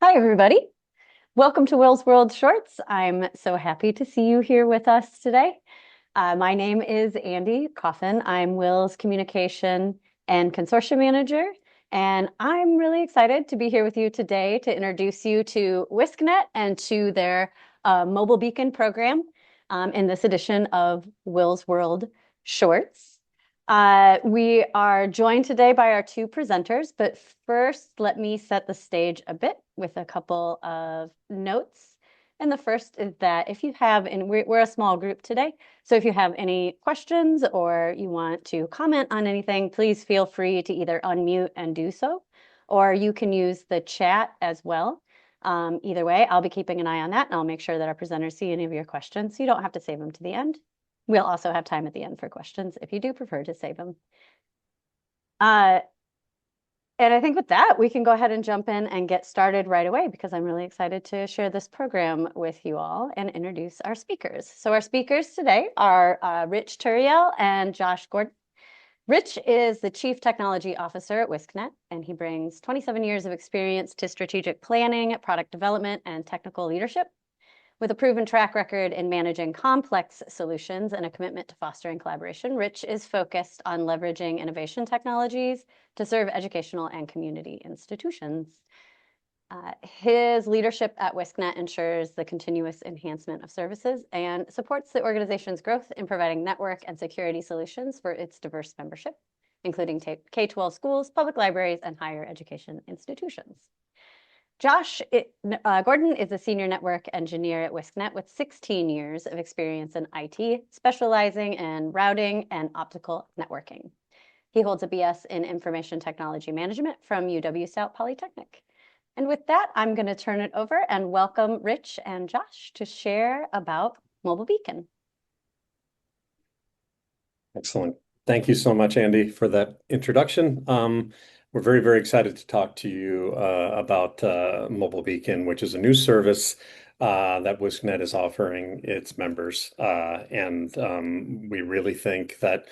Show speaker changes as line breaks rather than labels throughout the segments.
Hi, everybody. Welcome to WiLSWorld Shorts. I'm so happy to see you here with us today. My name is Andy Coffin. I'm WIL's Communication and Consortium Manager, and I'm really excited to be here with you today to introduce you to WiscNet and to their Mobile Beacon program in this edition of WiLSWorld Shorts. We are joined today by our two presenters, but first let me set the stage a bit with a couple of notes. And the first is that if you have, and we're a small group today, so if you have any questions or you want to comment on anything, please feel free to either unmute and do so, or you can use the chat as well. Either way, I'll be keeping an eye on that, and I'll make sure that our presenters see any of your questions, so you don't have to save them to the end. We'll also have time at the end for questions if you do prefer to save them. And I think with that, we can go ahead and jump in and get started right away because I'm really excited to share this program with you all and introduce our speakers. So our speakers today are Rich Turiel and Josh Gordon. Rich is the Chief Technology Officer at WiscNet, and he brings 27 years of experience to strategic planning, product development, and technical leadership. With a proven track record in managing complex solutions and a commitment to fostering collaboration, Rich is focused on leveraging innovation technologies to serve educational and community institutions. His leadership at WiscNet ensures the continuous enhancement of services and supports the organization's growth in providing network and security solutions for its diverse membership, including K-12 schools, public libraries, and higher education institutions. Josh Gordon is a senior network engineer at WiscNet with 16 years of experience in IT, specializing in routing and optical networking. He holds a BS in Information Technology Management from UW-Stout Polytechnic. And with that, I'm going to turn it over and welcome Rich and Josh to share about Mobile Beacon.
Excellent. Thank you so much, Andy, for that introduction. We're very, very excited to talk to you about Mobile Beacon, which is a new service that WiscNet is offering its members. We really think that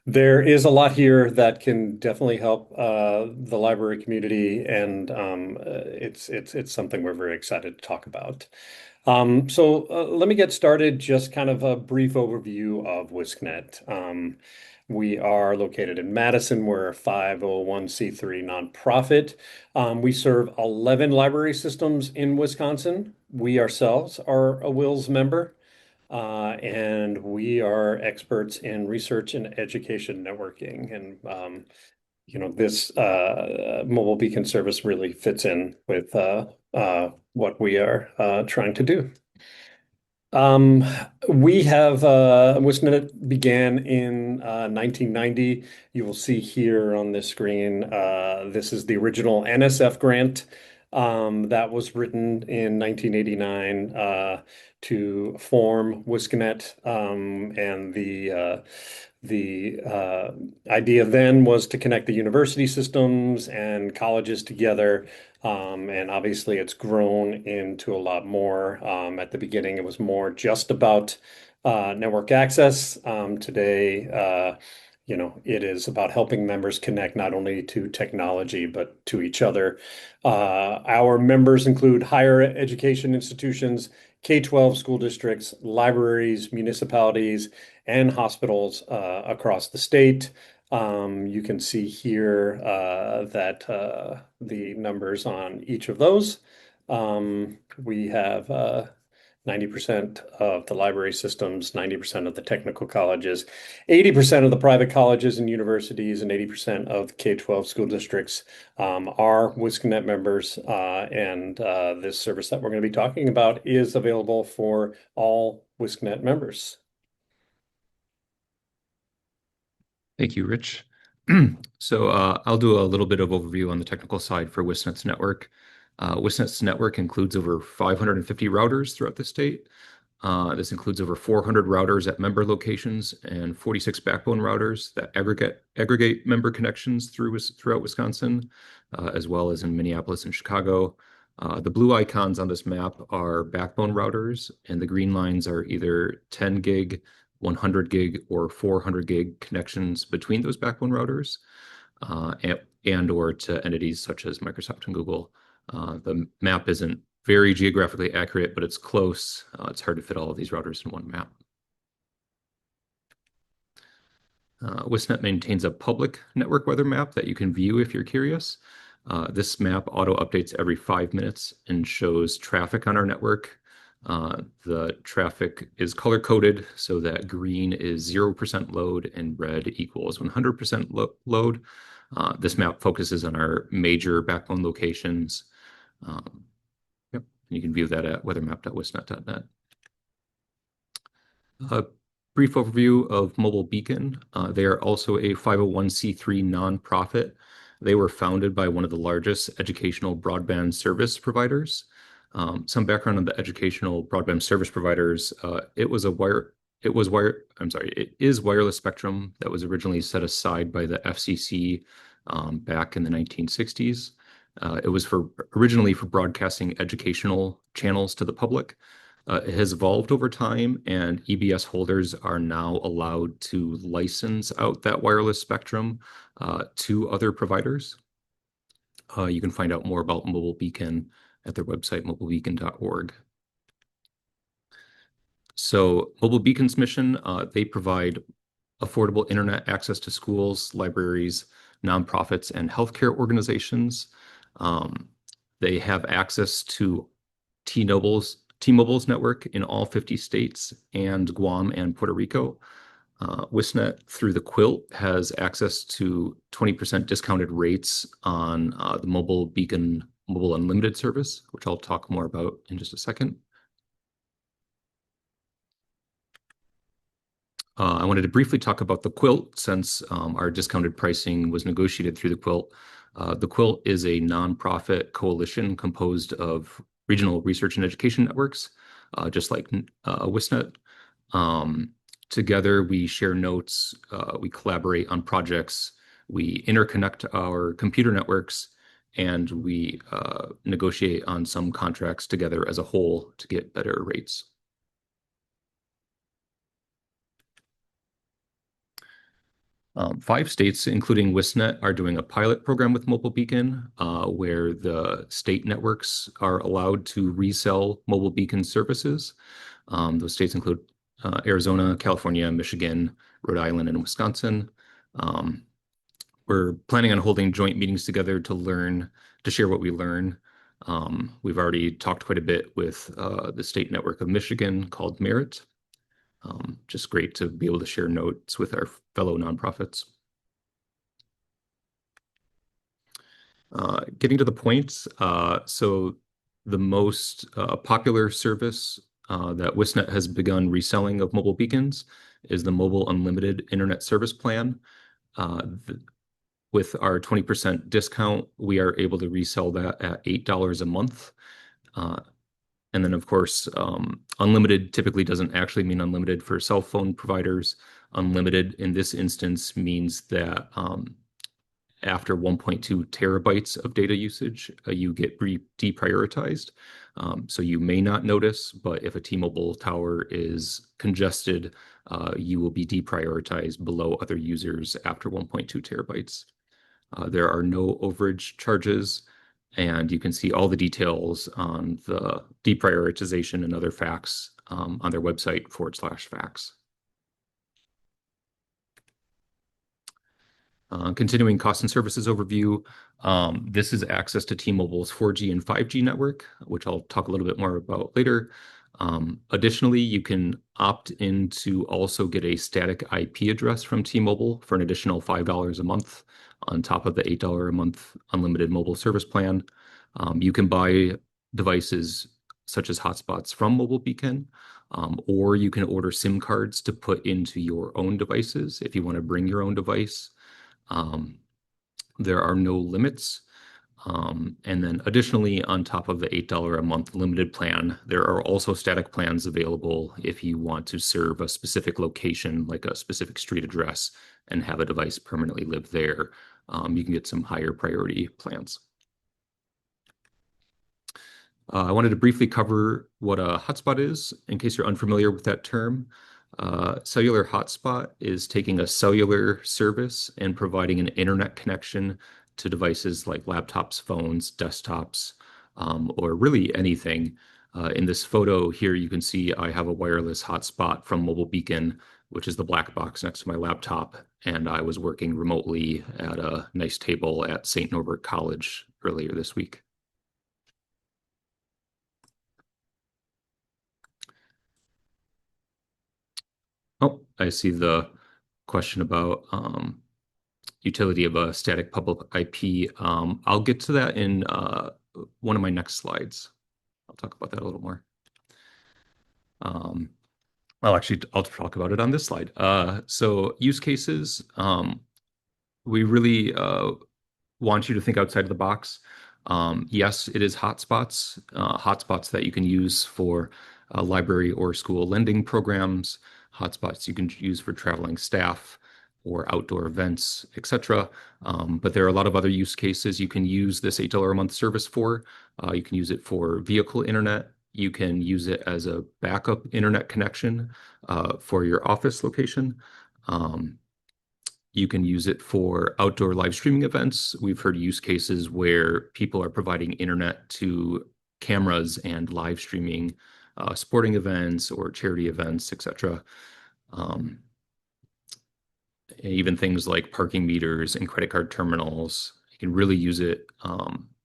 there is a lot here that can definitely help the library community, and it's something we're very excited to talk about. Let me get started. Just kind of a brief overview of WiscNet. We are located in Madison. We're a 501c3 nonprofit. We serve 11 library systems in Wisconsin. We ourselves are a WILS member, and we are experts in research and education networking. And this Mobile Beacon service really fits in with what we are trying to do. WiscNet began in 1990. You will see here on this screen, this is the original NSF grant that was written in 1989 to form WiscNet. And the idea then was to connect the university systems and colleges together. And obviously it's grown into a lot more. At the beginning, it was more just about network access. Today, it is about helping members connect not only to technology, but to each other. Our members include higher education institutions, K-12 school districts, libraries, municipalities, and hospitals across the state. You can see here that the numbers on each of those. We have 90% of the library systems, 90% of the technical colleges, 80% of the private colleges and universities, and 80% of K-12 school districts are WiscNet members. And this service that we're going to be talking about is available for all WiscNet members.
Thank you, Rich. So I'll do a little bit of overview on the technical side for WiscNet's network. WiscNet's network includes over 550 routers throughout the state. This includes over 400 routers at member locations and 46 backbone routers that aggregate member connections throughout Wisconsin, as well as in Minneapolis and Chicago. The blue icons on this map are backbone routers, and the green lines are either 10 gig, 100 gig, or 400 gig connections between those backbone routers, and or to entities such as Microsoft and Google. The map isn't very geographically accurate, but it's close. It's hard to fit all of these routers in one map. WiscNet maintains a public network weather map that you can view if you're curious. This map auto updates every 5 minutes and shows traffic on our network. The traffic is color coded so that green is 0% load and red equals 100% load. This map focuses on our major backbone locations. Yep. You can view that at weathermap.wisnet.net. A brief overview of Mobile Beacon. They are also a 501c3 nonprofit. They were founded by one of the largest educational broadband service providers. Some background on the educational broadband service providers. It is wireless spectrum that was originally set aside by the FCC back in the 1960s. It was originally for broadcasting educational channels to the public. It has evolved over time, and EBS holders are now allowed to license out that wireless spectrum to other providers. You can find out more about Mobile Beacon at their website, mobilebeacon.org. So Mobile Beacon's mission, they provide affordable internet access to schools, libraries, nonprofits, and healthcare organizations. They have access to T-Mobile's network in all 50 states and Guam and Puerto Rico. WiscNet, through the Quilt, has access to 20% discounted rates on the Mobile Beacon Mobile Unlimited service, which I'll talk more about in just a second. I wanted to briefly talk about the Quilt since our discounted pricing was negotiated through the Quilt. The Quilt is a nonprofit coalition composed of regional research and education networks, just like WiscNet. Together, we share notes, we collaborate on projects, we interconnect our computer networks, and we negotiate on some contracts together as a whole to get better rates. Five states, including WiscNet, are doing a pilot program with Mobile Beacon, where the state networks are allowed to resell Mobile Beacon services. Those states include Arizona, California, Michigan, Rhode Island, and Wisconsin. We're planning on holding joint meetings together to share what we learn. We've already talked quite a bit with the state network of Michigan called Merit. Just great to be able to share notes with our fellow nonprofits. Getting to the point, so the most popular service that WiscNet has begun reselling of mobile beacons is the Mobile Unlimited Internet Service Plan. With our 20% discount, we are able to resell that at $8 a month. And then, of course, unlimited typically doesn't actually mean unlimited for cell phone providers. Unlimited in this instance means that after 1.2 terabytes of data usage, you get deprioritized. So you may not notice, but if a T-Mobile tower is congested, you will be deprioritized below other users after 1.2 terabytes. There are no overage charges. And you can see all the details on the deprioritization and other facts on their website /facts. Continuing cost and services overview. This is access to T-Mobile's 4G and 5G network, which I'll talk a little bit more about later. Additionally, you can opt in to also get a static IP address from T-Mobile for an additional $5 a month on top of the $8 a month unlimited mobile service plan. You can buy devices such as hotspots from Mobile Beacon, or you can order SIM cards to put into your own devices if you want to bring your own device. There are no limits. And then additionally, on top of the $8 a month limited plan, there are also static plans available if you want to serve a specific location, like a specific street address, and have a device permanently live there. You can get some higher priority plans. I wanted to briefly cover what a hotspot is, in case you're unfamiliar with that term. Cellular hotspot is taking a cellular service and providing an internet connection to devices like laptops, phones, desktops, or really anything. In this photo here, you can see I have a wireless hotspot from Mobile Beacon, which is the black box next to my laptop, and I was working remotely at a nice table at St. Norbert College earlier this week. Oh, I see the question about utility of a static public IP. I'll get to that in one of my next slides. I'll talk about that a little more. Well, actually, I'll talk about it on this slide. So use cases, we really want you to think outside of the box. Yes, it is hotspots, hotspots that you can use for library or school lending programs, hotspots you can use for traveling staff or outdoor events, etc. But there are a lot of other use cases you can use this $8 a month service for. You can use it for vehicle internet. You can use it as a backup internet connection for your office location. You can use it for outdoor live streaming events. We've heard use cases where people are providing internet to cameras and live streaming sporting events or charity events, etc. Even things like parking meters and credit card terminals. You can really use it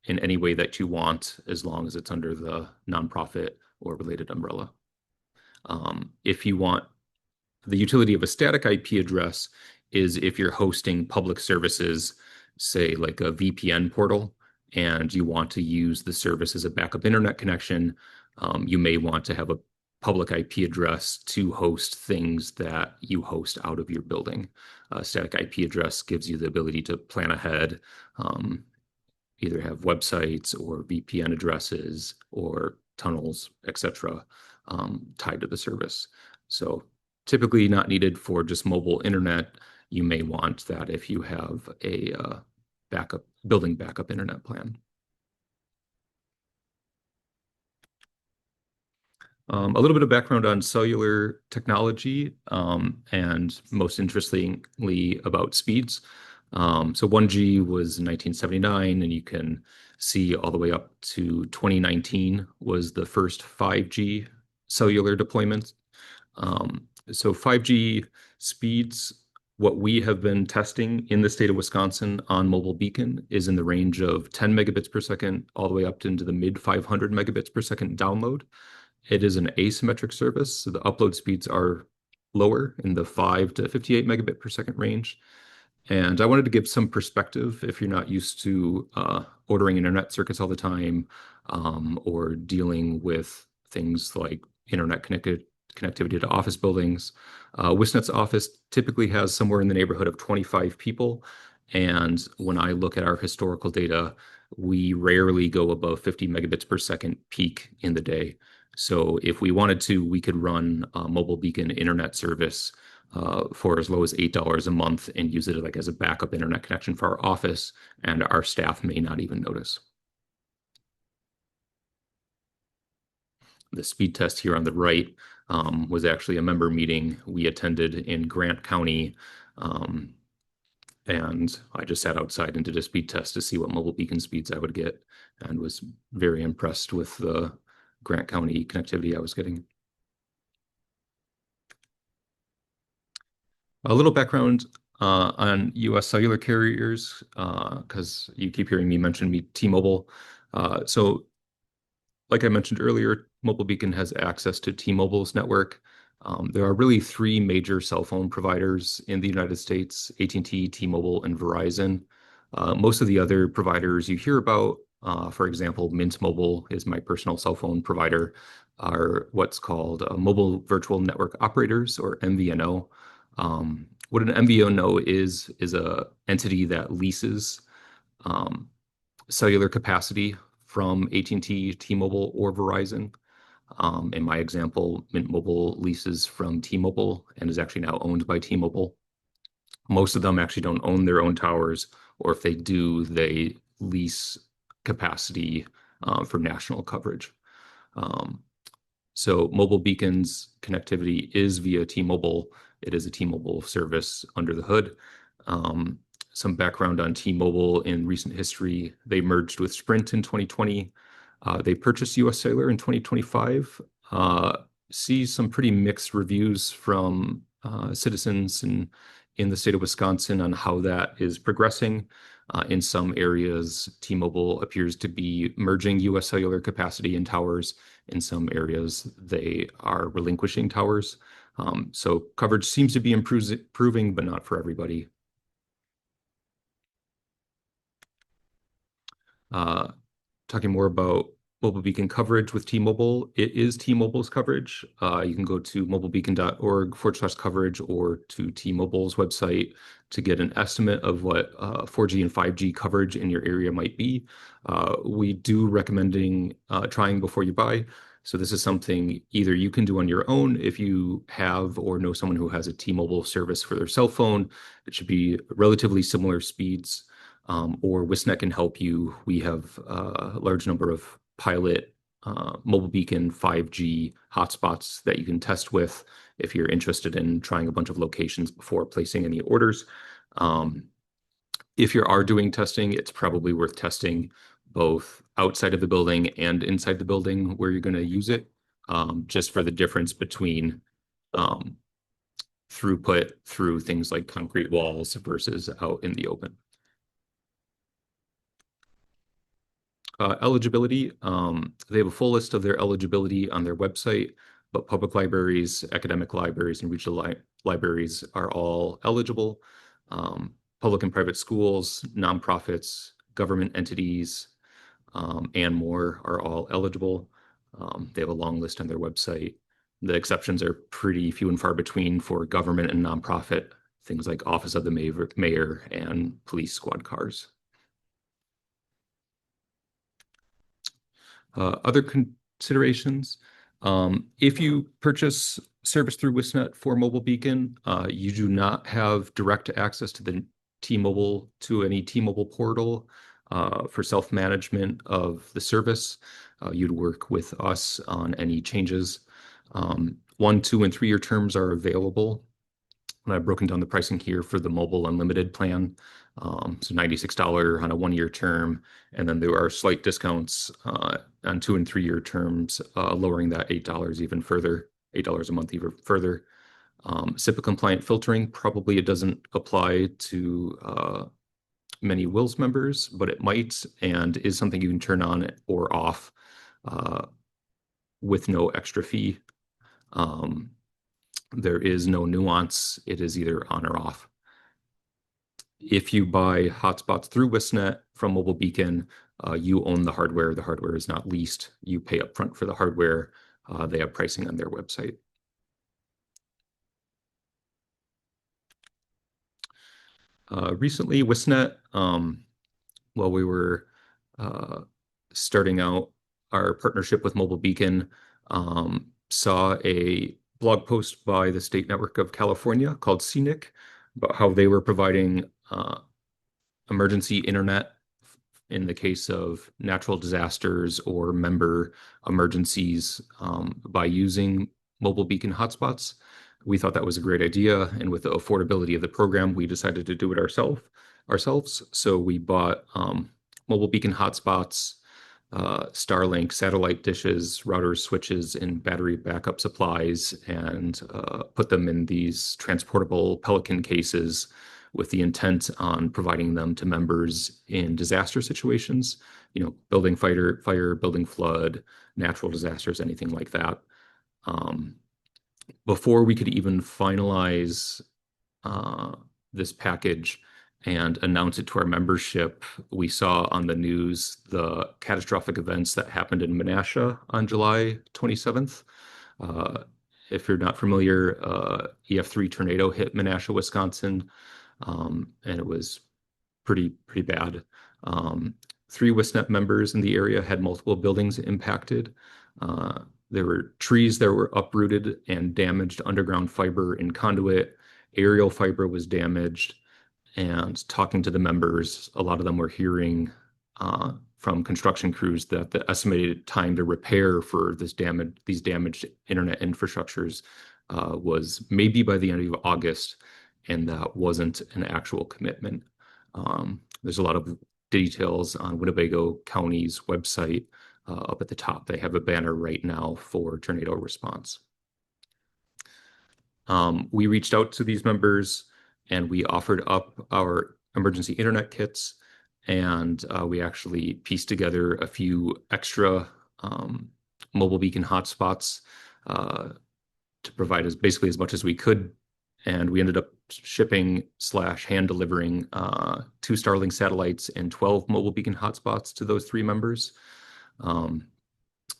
in any way that you want, as long as it's under the nonprofit or related umbrella. If you want the utility of a static IP address is if you're hosting public services, say like a VPN portal, and you want to use the service as a backup internet connection, you may want to have a public IP address to host things that you host out of your building. A static IP address gives you the ability to plan ahead, either have websites or VPN addresses or tunnels, etc., tied to the service. So typically not needed for just mobile internet. You may want that if you have a building backup internet plan. A little bit of background on cellular technology, and most interestingly about speeds. So 1G was in 1979, and you can see all the way up to 2019 was the first 5G cellular deployment. So 5G speeds, what we have been testing in the state of Wisconsin on Mobile Beacon is in the range of 10 megabits per second all the way up into the mid 500 megabits per second download. It is an asymmetric service, so the upload speeds are lower in the 5 to 58 megabit per second range. And I wanted to give some perspective if you're not used to ordering internet circuits all the time, or dealing with things like internet connectivity to office buildings. WiscNet's office typically has somewhere in the neighborhood of 25 people. And when I look at our historical data, we rarely go above 50 megabits per second peak in the day. So if we wanted to, we could run a Mobile Beacon internet service for as low as $8 a month and use it like as a backup internet connection for our office, and our staff may not even notice. The speed test here on the right was actually a member meeting we attended in Grant County. And I just sat outside and did a speed test to see what Mobile Beacon speeds I would get, and was very impressed with the Grant County connectivity I was getting. A little background on US cellular carriers, because you keep hearing me mention T-Mobile. So like I mentioned earlier, Mobile Beacon has access to T-Mobile's network. There are really three major cell phone providers in the United States: AT&T, T-Mobile, and Verizon. Most of the other providers you hear about, for example, Mint Mobile is my personal cell phone provider, are what's called mobile virtual network operators, or MVNO. What an MVNO is a entity that leases cellular capacity from AT&T, T-Mobile, or Verizon. In my example, Mint Mobile leases from T-Mobile and is actually now owned by T-Mobile. Most of them actually don't own their own towers, or if they do, they lease capacity for national coverage. So Mobile Beacon's connectivity is via T-Mobile. It is a T-Mobile service under the hood. Some background on T-Mobile in recent history: they merged with Sprint in 2020. They purchased US Cellular in 2025. See some pretty mixed reviews from citizens in the state of Wisconsin on how that is progressing. In some areas, T-Mobile appears to be merging US Cellular capacity in towers. In some areas, they are relinquishing towers. So coverage seems to be improving, but not for everybody. Uh, Talking more about Mobile Beacon coverage with T-Mobile, it is T-Mobile's coverage. You can go to mobilebeacon.org/coverage or to T-Mobile's website to get an estimate of what 4G and 5G coverage in your area might be. We do recommending trying before you buy. So this is something either you can do on your own if you have or know someone who has a T-Mobile service for their cell phone. It should be relatively similar speeds. Or WiscNet can help you. We have a large number of pilot mobile beacon 5G hotspots that you can test with if you're interested in trying a bunch of locations before placing any orders. If you are doing testing, it's probably worth testing both outside of the building and inside the building where you're going to use it, just for the difference between throughput through things like concrete walls versus out in the open. Eligibility, they have a full list of their eligibility on their website, but public libraries, academic libraries, and regional libraries are all eligible. Public and private schools, nonprofits, government entities, and more are all eligible. They have a long list on their website. The exceptions are pretty few and far between for government and nonprofit, things like Office of the Mayor and police squad cars. Other considerations, if you purchase service through WiscNet for Mobile Beacon, you do not have direct access to any T-Mobile portal for self-management of the service. You'd work with us on any changes. 1, 2, and 3-year terms are available. And I've broken down the pricing here for the mobile unlimited plan. So $96 on a 1-year term. And then there are slight discounts on 2 and 3-year terms, lowering that $8 even further, $8 a month even further. SIPA compliant filtering, probably it doesn't apply to many WILS members, but it might, and is something you can turn on or off with no extra fee. There is no nuance. It is either on or off. If you buy hotspots through WiscNet from Mobile Beacon, you own the hardware. The hardware is not leased. You pay upfront for the hardware. They have pricing on their website. Recently, WiscNet, while we were starting out our partnership with Mobile Beacon, saw a blog post by the State Network of California called CNIC about how they were providing emergency internet in the case of natural disasters or member emergencies by using Mobile Beacon hotspots. We thought that was a great idea, and with the affordability of the program, we decided to do it ourselves. So we bought Mobile Beacon hotspots, Starlink satellite dishes, routers, switches, and battery backup supplies, and put them in these transportable Pelican cases with the intent on providing them to members in disaster situations, building fire, building flood, natural disasters, anything like that. Before we could even finalize this package and announce it to our membership, we saw on the news the catastrophic events that happened in Menasha on July 27th. If you're not familiar, EF3 tornado hit Menasha, Wisconsin, and it was pretty bad. 3 WiscNet members in the area had multiple buildings impacted. There were trees that were uprooted and damaged underground fiber and conduit. Aerial fiber was damaged. And talking to the members, a lot of them were hearing from construction crews that the estimated time to repair for these damaged internet infrastructures was maybe by the end of August, and that wasn't an actual commitment. There's a lot of details on Winnebago County's website up at the top. They have a banner right now for tornado response. We reached out to these members and we offered up our emergency internet kits, and we actually pieced together a few extra mobile beacon hotspots to provide us basically as much as we could. And we ended up shipping slash hand delivering 2 Starlink satellites and 12 mobile beacon hotspots to those 3 members. I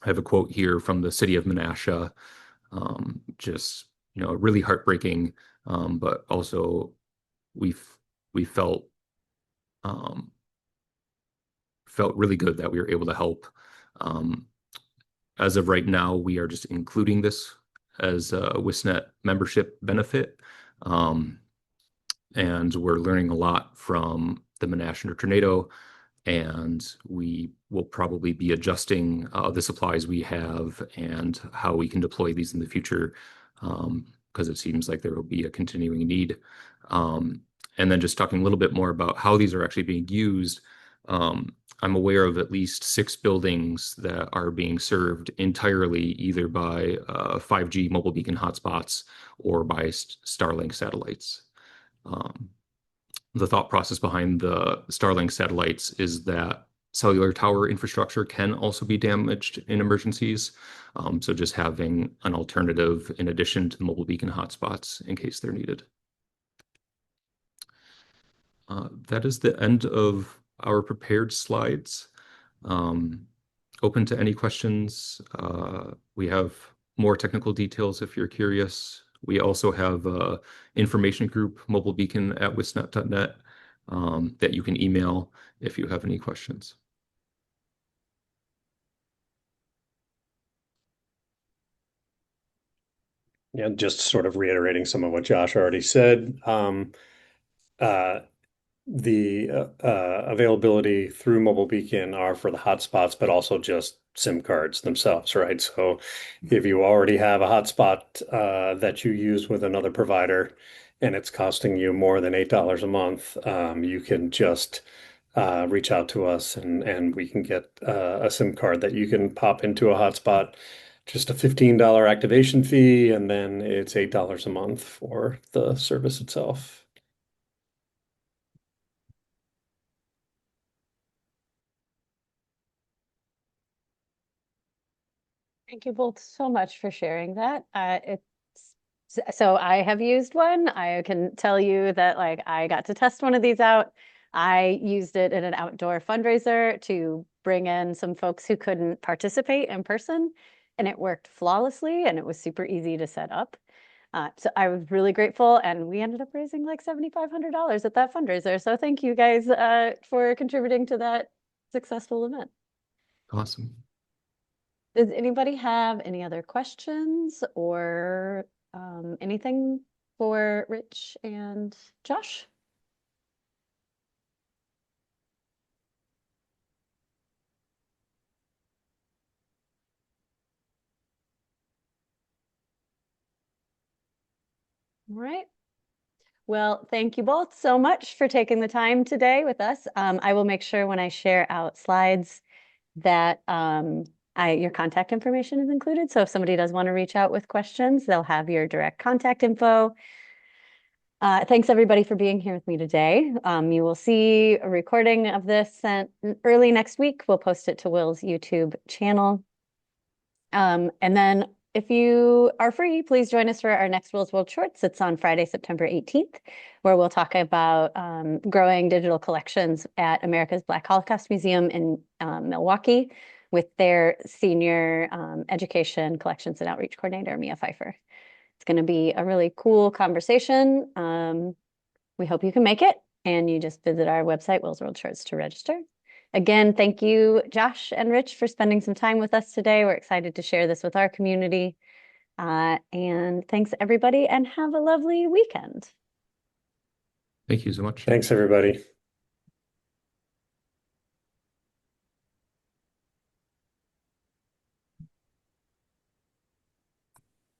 have a quote here from the city of Menasha, just really heartbreaking, but also we felt really good that we were able to help. As of right now, we are just including this as a WiscNet membership benefit. And we're learning a lot from the Menasha tornado, and we will probably be adjusting the supplies we have and how we can deploy these in the future, because it seems like there will be a continuing need. And then just talking a little bit more about how these are actually being used. I'm aware of at least 6 buildings that are being served entirely either by 5G mobile beacon hotspots or by Starlink satellites. The thought process behind the Starlink satellites is that cellular tower infrastructure can also be damaged in emergencies. So just having an alternative in addition to the mobile beacon hotspots in case they're needed. That is the end of our prepared slides. Open to any questions. We have more technical details if you're curious. We also have an information group, mobilebeacon@wiscnet.net, that you can email if you have any questions.
Yeah, just sort of reiterating some of what Josh already said. The availability through Mobile Beacon are for the hotspots, but also just SIM cards themselves, right? So if you already have a hotspot that you use with another provider and it's costing you more than $8 a month, you can just reach out to us and we can get a SIM card that you can pop into a hotspot. Just a $15 activation fee, and then it's $8 a month for the service itself.
Thank you both so much for sharing that. So I have used one. I can tell you that I got to test one of these out. I used it in an outdoor fundraiser to bring in some folks who couldn't participate in person, and it worked flawlessly and it was super easy to set up. So I was really grateful, and we ended up raising like $7,500 at that fundraiser. So thank you guys for contributing to that successful event.
Awesome.
Does anybody have any other questions or anything for Rich and Josh? All right. Well, thank you both so much for taking the time today with us. I will make sure when I share out slides that your contact information is included. So if somebody does want to reach out with questions, they'll have your direct contact info. Thanks everybody for being here with me today. You will see a recording of this sent early next week. We'll post it to Will's YouTube channel. And then if you are free, please join us for our next WiLSWorld Shorts. It's on Friday, September 18th, where we'll talk about growing digital collections at America's Black Holocaust Museum in Milwaukee with their senior education collections and outreach coordinator, Mia Pfeiffer. It's going to be a really cool conversation. We hope you can make it, and you just visit our website, WiLSWorld Shorts, to register. Again, thank you, Josh and Rich, for spending some time with us today. We're excited to share this with our community. And thanks, everybody, and have a lovely weekend.
Thank you so much.
Thanks, everybody.